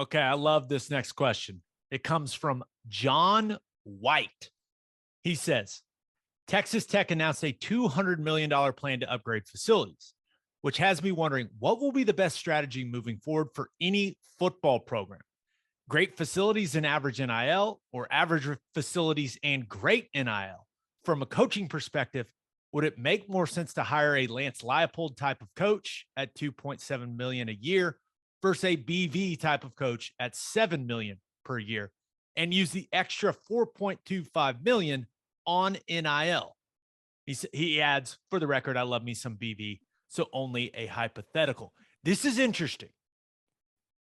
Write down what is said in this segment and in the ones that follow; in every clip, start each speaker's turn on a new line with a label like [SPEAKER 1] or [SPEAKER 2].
[SPEAKER 1] Okay, I love this next question. It comes from John White. He says, Texas Tech announced a $200 million plan to upgrade facilities, which has me wondering what will be the best strategy moving forward for any football program? Great facilities and average NIL, or average facilities and great NIL? From a coaching perspective, would it make more sense to hire a Lance Leipold type of coach at $2.7 million a year versus a BV type of coach at $7 million per year and use the extra $4.25 million on NIL? He adds, for the record, I love me some BV, so only a hypothetical. This is interesting.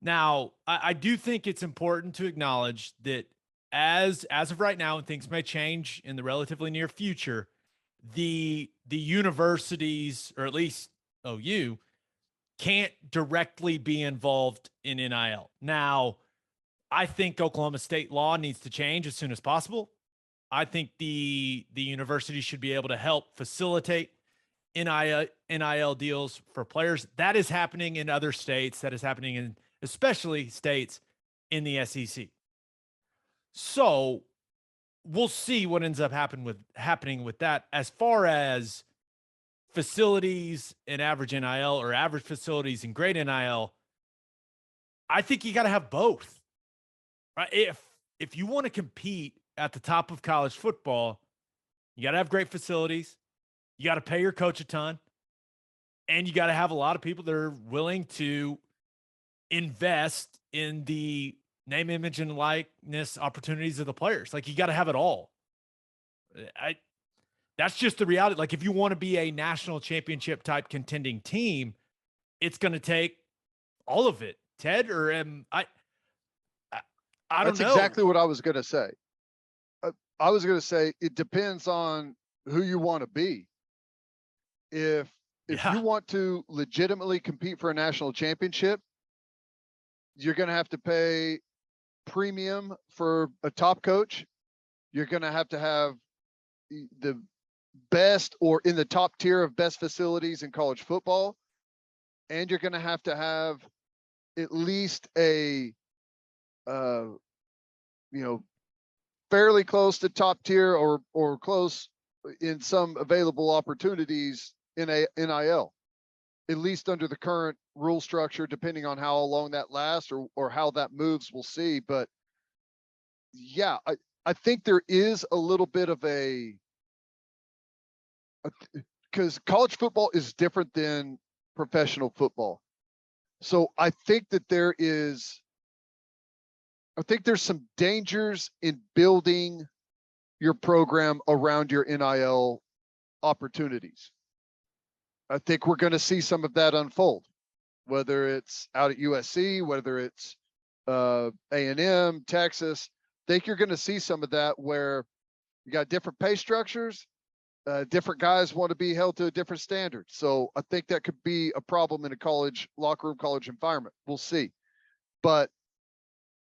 [SPEAKER 1] Now, I do think it's important to acknowledge that as of right now, and things may change in the relatively near future, the universities, or at least OU, can't directly be involved in NIL. Now, I think Oklahoma State law needs to change as soon as possible. I think the university should be able to help facilitate NIL deals for players. That is happening in other states. That is happening in especially states in the SEC. So we'll see what ends up happening with that. As far as facilities and average NIL, or average facilities and great NIL, I think you got to have both. Right? If you want to compete at the top of college football, you got to have great facilities. You got to pay your coach a ton, and you got to have a lot of people that are willing to invest in the name, image, and likeness opportunities of the players. Like, you got to have it all. That's just the reality. Like, if you want to be a national championship type contending team, it's going to take all of it. Ted, or I don't know.
[SPEAKER 2] That's exactly what I was going to say. I was going to say it depends on who you want to be. If you want to legitimately compete for a national championship, you're going to have to pay premium for a top coach. You're going to have the best, or in the top tier of best facilities in college football. And you're going to have at least a, fairly close to top tier or close in some available opportunities in a NIL, at least under the current rule structure, depending on how long that lasts or how that moves, we'll see. But yeah, I think there is a little bit of because college football is different than professional football. So I think there's some dangers in building your program around your NIL opportunities. I think we're going to see some of that unfold, whether it's out at USC, whether it's A&M, Texas. I think you're going to see some of that where you got different pay structures. Different guys want to be held to a different standard. So I think that could be a problem in a college locker room, college environment. We'll see. But,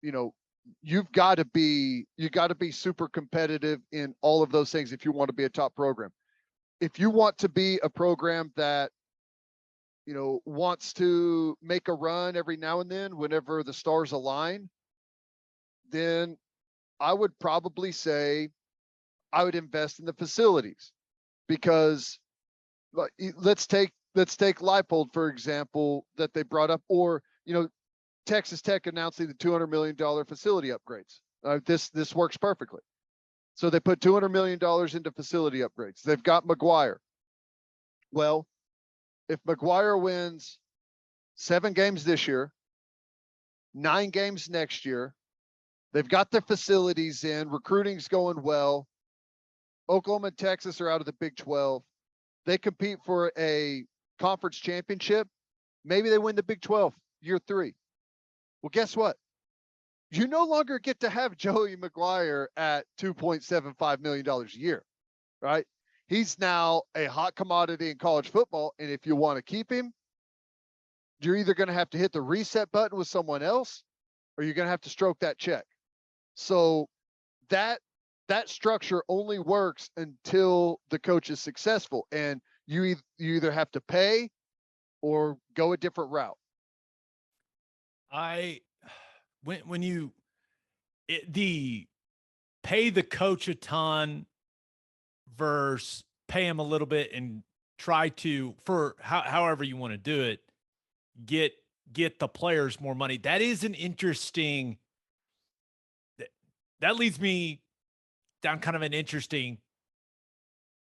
[SPEAKER 2] you got to be super competitive in all of those things if you want to be a top program. If you want to be a program that, wants to make a run every now and then whenever the stars align, then I would probably say I would invest in the facilities. Because let's take Leipold, for example, that they brought up, or, Texas Tech announcing the $200 million facility upgrades. This works perfectly. So they put $200 million into facility upgrades. They've got McGuire. Well, if McGuire wins 7 games this year, 9 games next year, they've got the facilities in, recruiting's going well. Oklahoma and Texas are out of the Big 12. They compete for a conference championship. Maybe they win the Big 12 year 3. Well, guess what? You no longer get to have Joey McGuire at $2.75 million a year, right? He's now a hot commodity in college football. And if you want to keep him, you're either going to have to hit the reset button with someone else, or you're going to have to stroke that check. So that structure only works until the coach is successful, and you either have to pay or go a different route.
[SPEAKER 1] when you the pay the coach a ton versus pay him a little bit and try to, for however you want to do it, get the players more money. That is an interesting, that leads me down kind of an interesting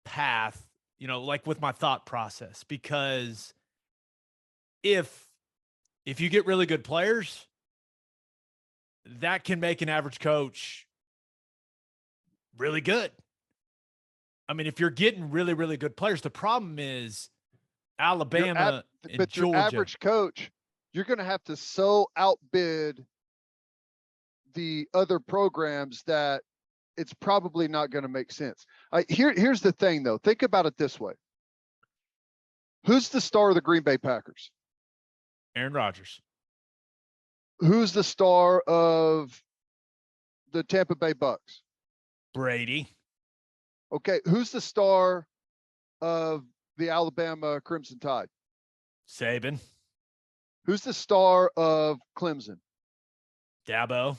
[SPEAKER 1] path, like with my thought process, because if you get really good players, that can make an average coach really good. I mean, if you're getting really, really good players, the problem is Alabama and Georgia.
[SPEAKER 2] Your average coach, you're going to have to so outbid the other programs that it's probably not going to make sense. Here's the thing, though. Think about it this way. Who's the star of the Green Bay Packers?
[SPEAKER 1] Aaron Rodgers.
[SPEAKER 2] Who's the star of the Tampa Bay Bucks?
[SPEAKER 1] Brady.
[SPEAKER 2] Okay, who's the star of the Alabama Crimson Tide?
[SPEAKER 1] Saban.
[SPEAKER 2] Who's the star of Clemson?
[SPEAKER 1] Dabo.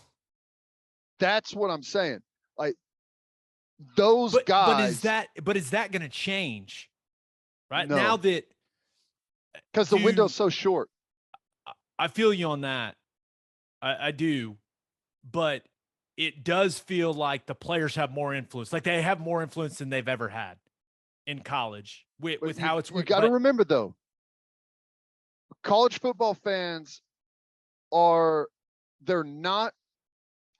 [SPEAKER 2] That's what I'm saying. Like those guys.
[SPEAKER 1] But is that going to change? Right
[SPEAKER 2] no.
[SPEAKER 1] now that,
[SPEAKER 2] because the window's so short.
[SPEAKER 1] I feel you on that. I do, but it does feel like the players have more influence. Like they have more influence than they've ever had in college with how it's working.
[SPEAKER 2] You got to remember though, college football fans they're not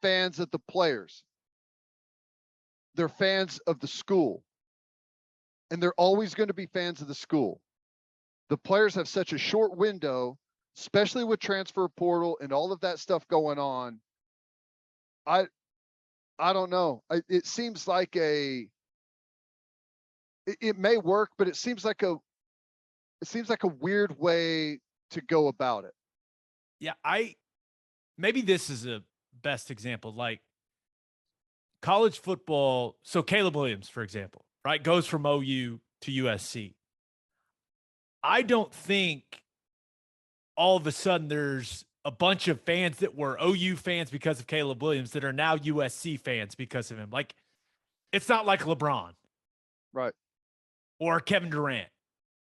[SPEAKER 2] fans of the players. They're fans of the school. And they're always going to be fans of the school. The players have such a short window, especially with transfer portal and all of that stuff going on. I don't know. It seems like it may work, but it seems like a weird way to go about it.
[SPEAKER 1] Yeah, maybe this is a best example, like college football. So Caleb Williams, for example, right, goes from OU to USC. I don't think all of a sudden there's a bunch of fans that were OU fans because of Caleb Williams that are now USC fans because of him. Like, it's not like LeBron.
[SPEAKER 2] Right.
[SPEAKER 1] Or Kevin Durant,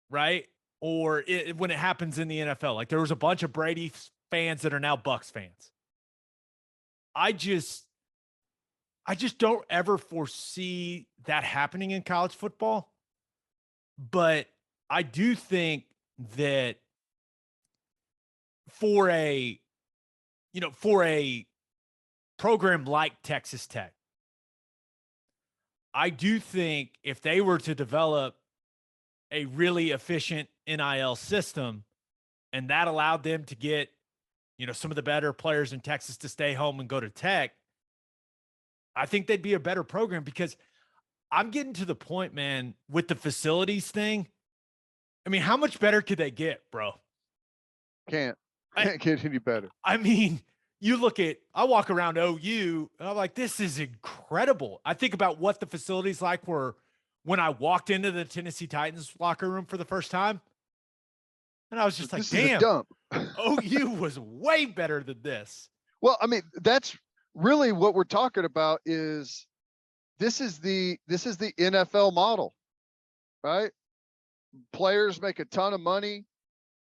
[SPEAKER 1] right? Or when it happens in the NFL. Like, there was a bunch of Brady fans that are now Bucks fans. I just don't ever foresee that happening in college football. But I do think that for a program like Texas Tech, I do think if they were to develop a really efficient NIL system and that allowed them to get, some of the better players in Texas to stay home and go to Tech, I think they'd be a better program, because I'm getting to the point, man, with the facilities thing. I mean, how much better could they get, bro?
[SPEAKER 2] Can't get any better.
[SPEAKER 1] I mean, I walk around OU and I'm like, this is incredible. I think about what the facilities like were when I walked into the Tennessee Titans locker room for the first time. And I was just like, damn,
[SPEAKER 2] dump.
[SPEAKER 1] OU was way better than this.
[SPEAKER 2] Well, I mean, that's really what we're talking about. Is this is the NFL model, right? Players make a ton of money.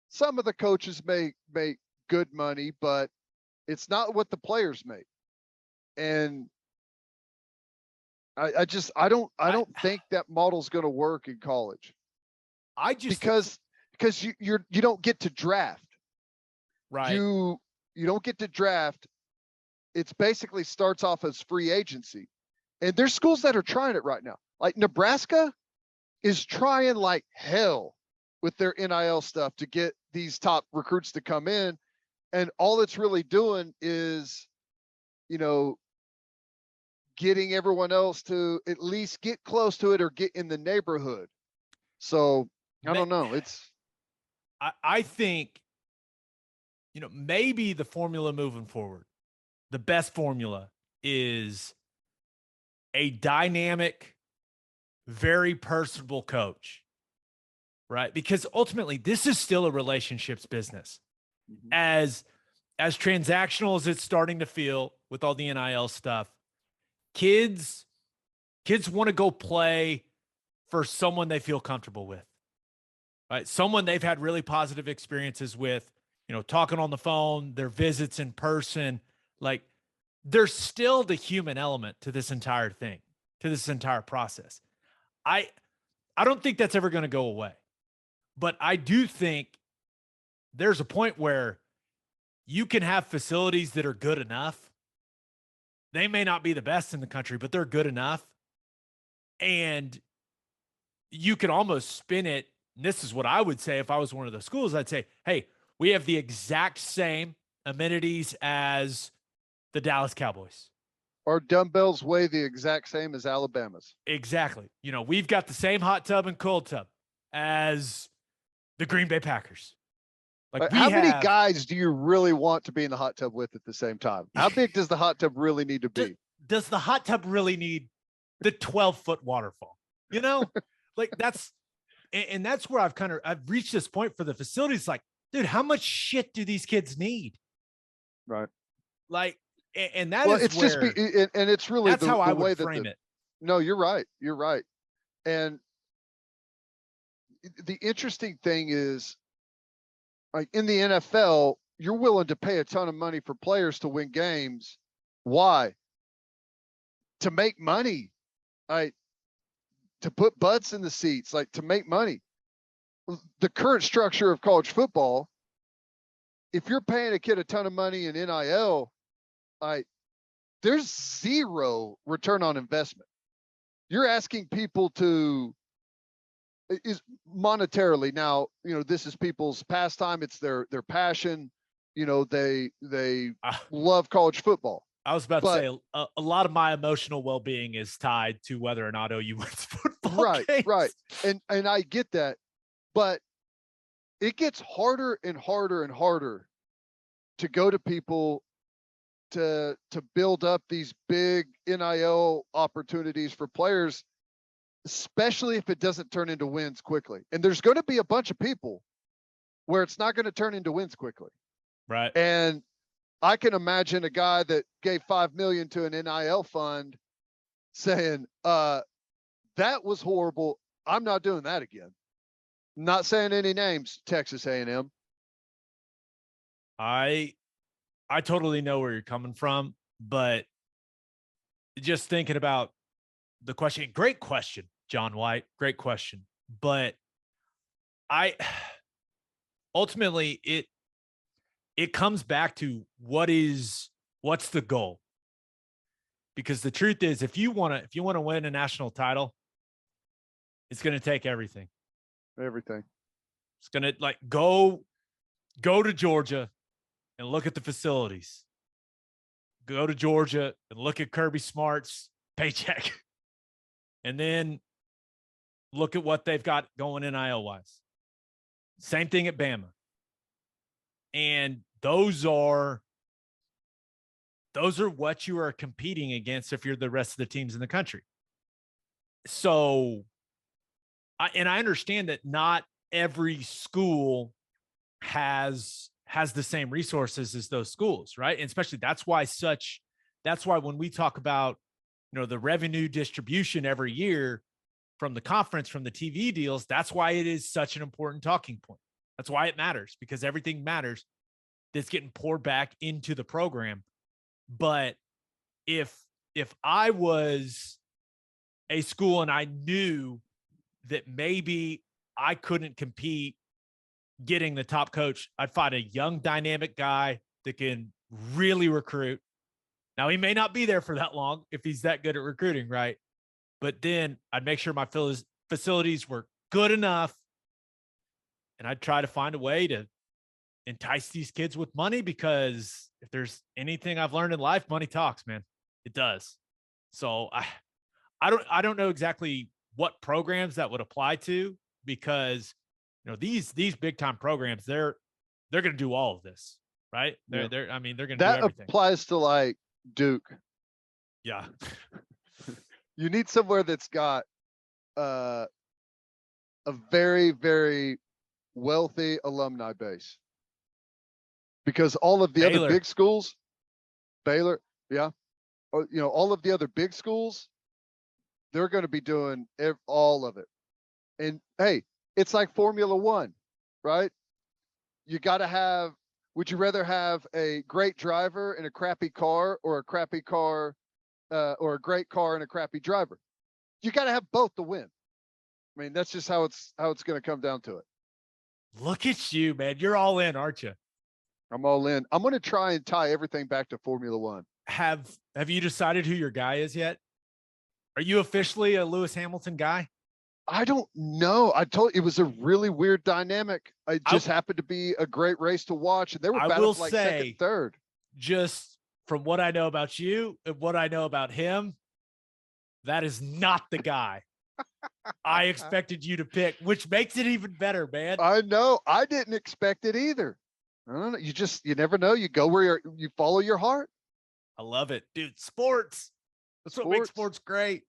[SPEAKER 2] Some of the coaches make good money, but it's not what the players make. And I don't think that model's going to work in college. Because you don't get to draft.
[SPEAKER 1] Right.
[SPEAKER 2] You don't get to draft. It's basically starts off as free agency. And there's schools that are trying it right now. Like Nebraska is trying like hell with their NIL stuff to get these top recruits to come in. And all it's really doing is, getting everyone else to at least get close to it or get in the neighborhood. So I don't know.
[SPEAKER 1] I think, maybe the formula moving forward, the best formula is a dynamic, very personable coach, right? Because ultimately this is still a relationships business. Mm-hmm. as transactional as it's starting to feel with all the NIL stuff, kids want to go play for someone they feel comfortable with, right? Someone they've had really positive experiences with, talking on the phone, their visits in person. Like, there's still the human element to this entire thing, to this entire process. I don't think that's ever going to go away, but I do think there's a point where you can have facilities that are good enough. They may not be the best in the country, but they're good enough. And you can almost spin it. And this is what I would say if I was one of the schools. I'd say, hey, we have the exact same amenities as the Dallas Cowboys.
[SPEAKER 2] Our dumbbells weigh the exact same as Alabama's.
[SPEAKER 1] Exactly. We've got the same hot tub and cold tub as the Green Bay Packers. Like,
[SPEAKER 2] how many guys do you really want to be in the hot tub with at the same time? How big does the hot tub really need to be?
[SPEAKER 1] Does the hot tub really need the 12-foot waterfall? Like, that's where I've reached this point for the facilities. Like, dude, how much shit do these kids need?
[SPEAKER 2] Right.
[SPEAKER 1] Like, and that is
[SPEAKER 2] it's
[SPEAKER 1] where,
[SPEAKER 2] and it's really
[SPEAKER 1] that's how I
[SPEAKER 2] way
[SPEAKER 1] would frame it.
[SPEAKER 2] No, you're right. You're right. And the interesting thing is, like, in the NFL, you're willing to pay a ton of money for players to win games. Why? To make money. To put butts in the seats, like, to make money. The current structure of college football, if you're paying a kid a ton of money in NIL, there's zero return on investment. You're asking people to, is monetarily, now, this is people's pastime. It's their passion. They love college football.
[SPEAKER 1] I was about to say a lot of my emotional well-being is tied to whether or not OU wins football games.
[SPEAKER 2] Right. And I get that, but it gets harder and harder and harder to go to people to build up these big NIL opportunities for players, especially if it doesn't turn into wins quickly. And there's going to be a bunch of people where it's not going to turn into wins quickly.
[SPEAKER 1] Right.
[SPEAKER 2] And I can imagine a guy that gave $5 million to an NIL fund saying, that was horrible. I'm not doing that again. Not saying any names, Texas A&M.
[SPEAKER 1] I totally know where you're coming from, but just thinking about the question, great question, John White, great question. But ultimately it comes back to what's the goal? Because the truth is, if you want to win a national title, it's going to take everything.
[SPEAKER 2] Everything.
[SPEAKER 1] It's going to, like, go to Georgia and look at the facilities. Go to Georgia and look at Kirby Smart's paycheck. And then look at what they've got going NIL-wise. Same thing at Bama. And those are what you are competing against if you're the rest of the teams in the country. So, I understand that not every school has the same resources as those schools, right? And especially that's why when we talk about, the revenue distribution every year from the conference, from the TV deals, that's why it is such an important talking point. That's why it matters, because everything matters that's getting poured back into the program. But if I was a school and I knew that maybe I couldn't compete getting the top coach, I'd find a young dynamic guy that can really recruit. Now, he may not be there for that long if he's that good at recruiting, right? But then I'd make sure my facilities were good enough, and I'd try to find a way to entice these kids with money, because if there's anything I've learned in life, money talks, man. It does. So I don't know exactly what programs that would apply to, these big time programs, they're going to do all of this, right? They're going to do everything.
[SPEAKER 2] That applies to, like, Duke.
[SPEAKER 1] Yeah.
[SPEAKER 2] You need somewhere that's got a very, very wealthy alumni base, because all of the other
[SPEAKER 1] Baylor.
[SPEAKER 2] big schools, Baylor, yeah, all of the other big schools, they're going to be doing all of it. And hey, it's like Formula One, right? You got to have, would you rather have a great driver in a crappy car, or a crappy car, or a great car and a crappy driver? You got to have both to win. I mean, that's just how it's going to come down to it.
[SPEAKER 1] Look at you, man. You're all in, aren't you?
[SPEAKER 2] I'm all in. I'm going to try and tie everything back to Formula One.
[SPEAKER 1] Have you decided who your guy is yet? Are you officially a Lewis Hamilton guy?
[SPEAKER 2] I don't know. I told you, it was a really weird dynamic. It just happened to be a great race to watch, and they were battling for like second, third.
[SPEAKER 1] Just from what I know about you and what I know about him, that is not the guy I expected you to pick, which makes it even better, man.
[SPEAKER 2] I know. I didn't expect it either. I don't know. You never know. You go where you follow your heart.
[SPEAKER 1] I love it, dude. Sports. That's what makes sports great.